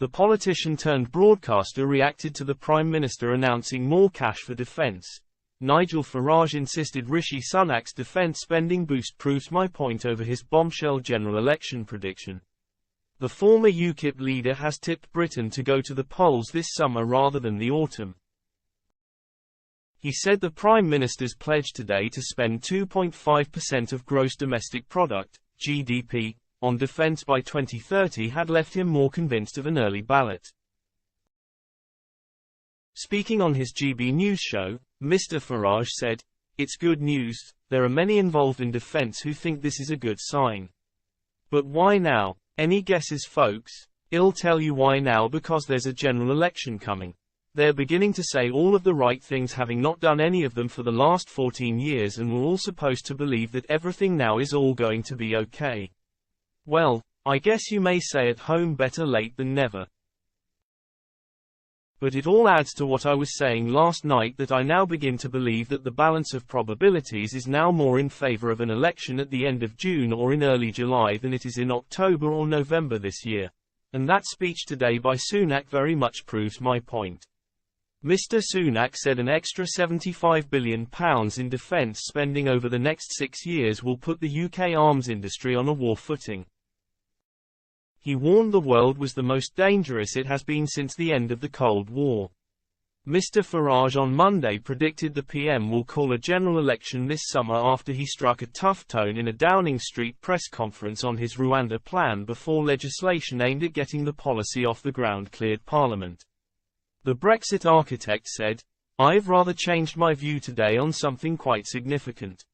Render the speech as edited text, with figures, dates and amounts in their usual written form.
The politician-turned-broadcaster reacted to the Prime Minister announcing more cash for defence. Nigel Farage insisted Rishi Sunak's defence spending boost proves my point over his bombshell general election prediction. The former UKIP leader has tipped Britain to go to the polls this summer rather than the autumn. He said the Prime Minister's pledge today to spend 2.5% of gross domestic product, GDP, on defence by 2030 had left him more convinced of an early ballot. Speaking on his GB News show, Mr. Farage said, "It's good news, there are many involved in defence who think this is a good sign. But why now? Any guesses, folks? I'll tell you why now, because there's a general election coming. They're beginning to say all of the right things, having not done any of them for the last 14 years, and we're all supposed to believe that everything now is all going to be okay. Well, I guess you may say at home, better late than never. But it all adds to what I was saying last night, that I now begin to believe that the balance of probabilities is now more in favour of an election at the end of June or in early July than it is in October or November this year. And that speech today by Sunak very much proves my point." Mr. Sunak said an extra £75 billion in defence spending over the next 6 years will put the UK arms industry on a war footing. He warned the world was the most dangerous it has been since the end of the Cold War. Mr. Farage on Monday predicted the PM will call a general election this summer after he struck a tough tone in a Downing Street press conference on his Rwanda plan before legislation aimed at getting the policy off the ground cleared Parliament. The Brexit architect said, "I've rather changed my view today on something quite significant.